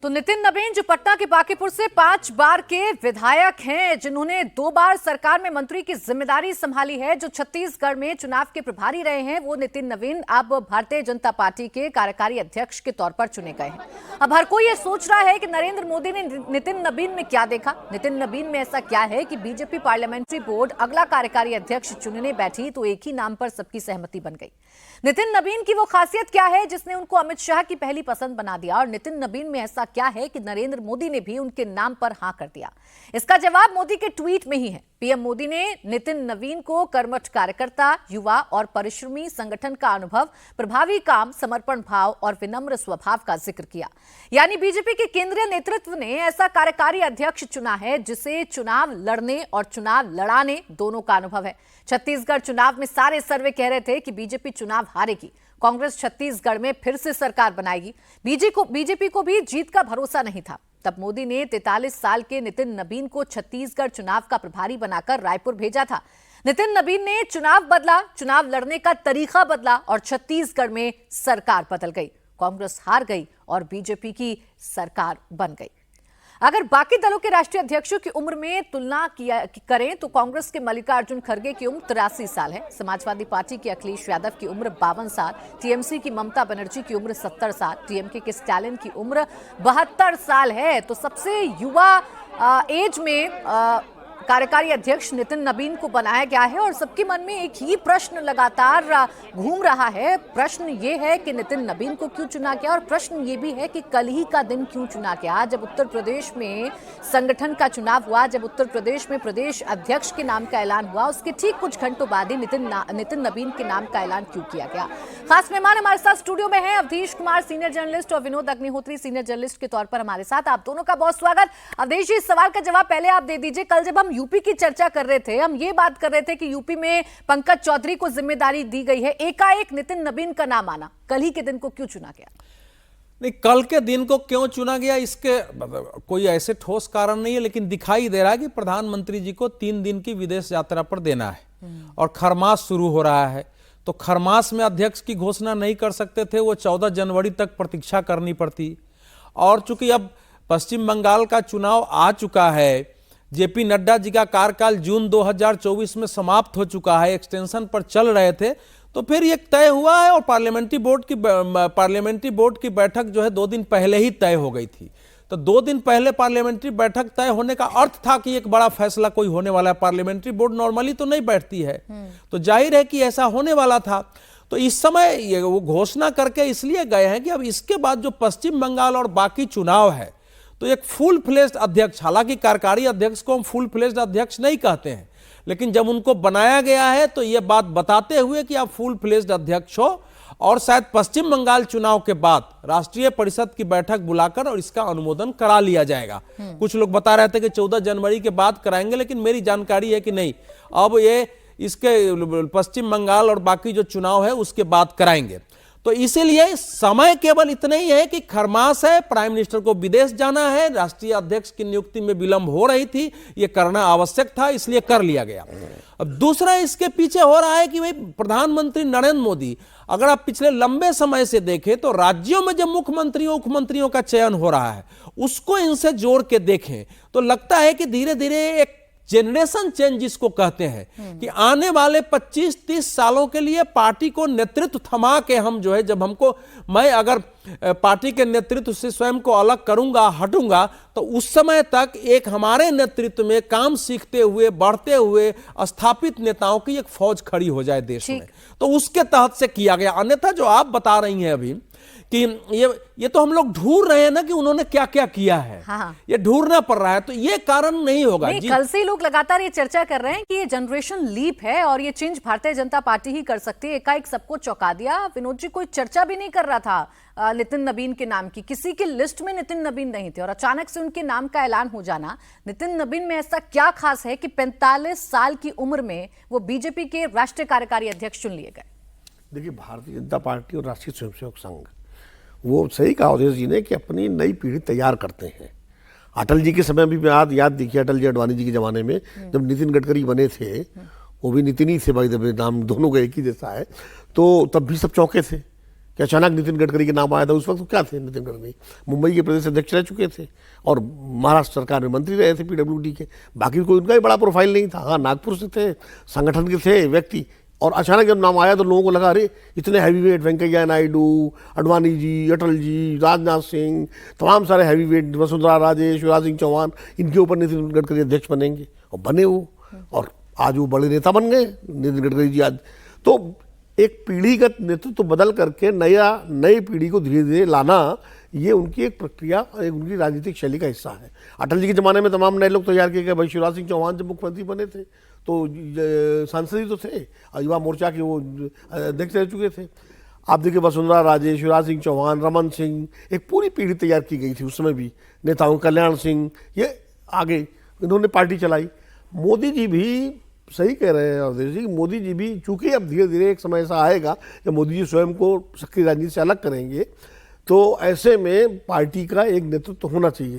तो नितिन नवीन जो पटना के बांकीपुर से 5 बार के विधायक हैं, जिन्होंने 2 बार सरकार में मंत्री की जिम्मेदारी संभाली है, जो छत्तीसगढ़ में चुनाव के प्रभारी रहे हैं, वो नितिन नवीन अब भारतीय जनता पार्टी के कार्यकारी अध्यक्ष के तौर पर चुने गए हैं। अब हर कोई ये सोच रहा है कि नरेंद्र मोदी ने नितिन नवीन में क्या देखा, नितिन नवीन में ऐसा क्या है कि बीजेपी पार्लियामेंट्री बोर्ड अगला कार्यकारी अध्यक्ष चुनने बैठी तो एक ही नाम पर सबकी सहमति बन गई। नितिन नवीन की वो खासियत क्या है जिसने उनको अमित शाह की पहली पसंद बना दिया, और नितिन नवीन में ऐसा क्या है कि नरेंद्र मोदी ने भी उनके नाम पर हां कर दिया? इसका जवाब मोदी के ट्वीट में ही है। पीएम मोदी ने नितिन नवीन को कर्मठ कार्यकर्ता, युवा और परिश्रमी संगठन का अनुभव, प्रभावी काम, समर्पण भाव और विनम्र स्वभाव का जिक्र किया। यानी बीजेपी के केंद्रीय नेतृत्व ने ऐसा कार्यकारी अध्यक्ष चुना है जिसे चुनाव लड़ने और चुनाव लड़ाने दोनों का अनुभव है। छत्तीसगढ़ चुनाव में सारे सर्वे कह रहे थे कि बीजेपी चुनाव हारेगी, कांग्रेस छत्तीसगढ़ में फिर से सरकार बनाएगी। बीजेपी को भी जीत का भरोसा नहीं था। तब मोदी ने 43 साल के नितिन नवीन को छत्तीसगढ़ चुनाव का प्रभारी बनाकर रायपुर भेजा था। नितिन नवीन ने चुनाव बदला, चुनाव लड़ने का तरीका बदला और छत्तीसगढ़ में सरकार बदल गई। कांग्रेस हार गई और बीजेपी की सरकार बन गई। अगर बाकी दलों के राष्ट्रीय अध्यक्षों की उम्र में तुलना करें तो कांग्रेस के मल्लिकार्जुन खड़गे की उम्र 83 साल है, समाजवादी पार्टी के अखिलेश यादव की उम्र 52 साल, टीएमसी की ममता बनर्जी की उम्र 70 साल, टीएमके के स्टालिन की उम्र 72 साल है। तो सबसे युवा एज में कार्यकारी अध्यक्ष नितिन नवीन को बनाया गया है और सबके मन में एक ही प्रश्न लगातार घूम रहा है। प्रश्न ये है कि नितिन नवीन को क्यों चुना गया, और प्रश्न ये भी है कि कल ही का दिन क्यों चुना गया, जब उत्तर प्रदेश में संगठन का चुनाव हुआ, जब उत्तर प्रदेश में प्रदेश अध्यक्ष के नाम का ऐलान हुआ, उसके ठीक कुछ घंटों बाद ही नितिन नवीन के नाम का ऐलान क्यों किया गया। खास मेहमान हमारे साथ स्टूडियो में है अवधेश कुमार, सीनियर जर्नलिस्ट, और विनोद अग्निहोत्री, सीनियर जर्नलिस्ट के तौर पर हमारे साथ। आप दोनों का बहुत स्वागत। अवधेश जी, इस सवाल का जवाब पहले आप दे दीजिए। कल जब हम यूपी की चर्चा कर रहे थे, हम ये बात कर रहे थे कि यूपी में पंकज चौधरी को जिम्मेदारी दी गई है, एकाएक नितिन नवीन का नाम आना, कल ही के दिन को क्यों चुना गया? नहीं, कल के दिन को क्यों चुना गया इसके कोई ऐसे ठोस कारण नहीं है, लेकिन दिखाई दे रहा है कि प्रधानमंत्री जी को 3 दिन की विदेश यात्रा पर देना है और खरमास शुरू हो रहा है। तो खरमास में अध्यक्ष की घोषणा नहीं कर सकते थे, वो 14 जनवरी तक प्रतीक्षा करनी पड़ती। और चूंकि अब पश्चिम बंगाल का चुनाव आ चुका है, जेपी नड्डा जी का कार्यकाल जून 2024 में समाप्त हो चुका है, एक्सटेंशन पर चल रहे थे, तो फिर ये तय हुआ है। और पार्लियामेंट्री बोर्ड की बैठक जो है 2 दिन पहले ही तय हो गई थी। तो 2 दिन पहले पार्लियामेंट्री बैठक तय होने का अर्थ था कि एक बड़ा फैसला कोई होने वाला है। पार्लियामेंट्री बोर्ड नॉर्मली तो नहीं बैठती है, तो जाहिर है कि ऐसा होने वाला था। तो इस समय ये वो घोषणा करके इसलिए गए हैं कि अब इसके बाद जो पश्चिम बंगाल और बाकी चुनाव है, तो एक फुल फ्लेज्ड अध्यक्ष, हालांकि कार्यकारी अध्यक्ष को हम फुल फ्लेज्ड अध्यक्ष नहीं कहते हैं, लेकिन जब उनको बनाया गया है तो यह बात बताते हुए कि आप फुल फ्लेज्ड अध्यक्ष हो, और शायद पश्चिम बंगाल चुनाव के बाद राष्ट्रीय परिषद की बैठक बुलाकर और इसका अनुमोदन करा लिया जाएगा। कुछ लोग बता रहे थे कि 14 जनवरी के बाद कराएंगे, लेकिन मेरी जानकारी है कि नहीं, अब ये इसके पश्चिम बंगाल और बाकी जो चुनाव है उसके बाद कराएंगे। तो इसीलिए समय केवल इतना ही है कि खरमास है, प्राइम मिनिस्टर को विदेश जाना है, राष्ट्रीय अध्यक्ष की नियुक्ति में विलंब हो रही थी, ये करना आवश्यक था, इसलिए कर लिया गया। अब दूसरा इसके पीछे हो रहा है कि भाई प्रधानमंत्री नरेंद्र मोदी, अगर आप पिछले लंबे समय से देखें तो राज्यों में जब मुख्यमंत्रियों उपमंत्रियों का चयन हो रहा है, उसको इनसे जोड़ के देखें तो लगता है कि धीरे धीरे एक जेनरेशन चेंज जिसको कहते हैं कि आने वाले 25-30 सालों के लिए पार्टी को नेतृत्व थमा के हम जो है, जब मैं अगर पार्टी के नेतृत्व से स्वयं को अलग करूंगा, हटूंगा, तो उस समय तक एक हमारे नेतृत्व में काम सीखते हुए, बढ़ते हुए स्थापित नेताओं की एक फौज खड़ी हो जाए देश में। तो उसके तहत से किया गया। अन्यथा जो आप बता रही हैं अभी कि ये तो हम लोग ढूंढ रहे हैं ना कि उन्होंने क्या क्या किया है। हाँ। ये ढूंढना पड़ रहा है, तो ये कारण नहीं होगा। नहीं, कल से लोग लगातार ये चर्चा कर रहे हैं कि ये जनरेशन लीप है और ये चेंज भारतीय जनता पार्टी ही कर सकती है। एकाएक सबको चौंका दिया। विनोद जी, कोई चर्चा भी नहीं कर रहा था नितिन नवीन के नाम की, किसी की लिस्ट में नितिन नवीन नहीं थे, और अचानक से उनके नाम का ऐलान हो जाना। नितिन नवीन में ऐसा क्या खास है कि 45 साल की उम्र में वो बीजेपी के राष्ट्रीय कार्यकारी अध्यक्ष चुन लिए गए? देखिए, भारतीय जनता पार्टी और राष्ट्रीय स्वयंसेवक संघ, वो सही कहा अवधेश जी ने कि अपनी नई पीढ़ी तैयार करते हैं। अटल जी के समय भी याद देखिए, अटल जी अडवाणी जी के जमाने में जब नितिन गडकरी बने थे, वो भी नितिन ही थे, भाई नाम दोनों का एक ही जैसा है, तो तब भी सब चौंके थे कि अचानक नितिन गडकरी के नाम आया था। उस वक्त तो क्या थे नितिन गडकरी, मुंबई के प्रदेश अध्यक्ष रह चुके थे और महाराष्ट्र सरकार में मंत्री रहे थे पीडब्ल्यूडी के। बाकी कोई उनका भी बड़ा प्रोफाइल नहीं था। हाँ, नागपुर से थे, संगठन के थे व्यक्ति, और अचानक जब नाम आया तो लोगों को लगा अरे इतने हैवी वेट, वेंकैया नायडू, अडवाणी जी, अटल जी, राजनाथ सिंह, तमाम सारे हैवी वेट, वसुंधरा राजे, शिवराज सिंह चौहान, इनके ऊपर नितिन गडकरी अध्यक्ष बनेंगे, और बने वो, और आज वो बड़े नेता बन गए नितिन गडकरी जी आज। तो एक पीढ़ीगत नेतृत्व तो बदल करके नई पीढ़ी को धीरे धीरे लाना, ये उनकी एक प्रक्रिया, एक उनकी राजनीतिक शैली का हिस्सा है। अटल जी के ज़माने में तमाम नए लोग तैयार किए गए। भाई शिवराज सिंह चौहान जब मुख्यमंत्री बने थे तो सांसद ही तो थे, युवा मोर्चा के वो अध्यक्ष रह चुके थे। आप देखिए वसुंधरा राजे, शिवराज सिंह चौहान, रमन सिंह, एक पूरी पीढ़ी तैयार की गई थी उस समय भी नेताओं, कल्याण सिंह, ये आगे इन्होंने पार्टी चलाई। मोदी जी भी सही कह रहे हैं अवधेश जी, मोदी जी भी चूंकि अब धीरे धीरे एक समय ऐसा आएगा कि मोदी जी स्वयं को सक्रिय राजनीति से अलग करेंगे, तो ऐसे में पार्टी का एक नेतृत्व होना चाहिए।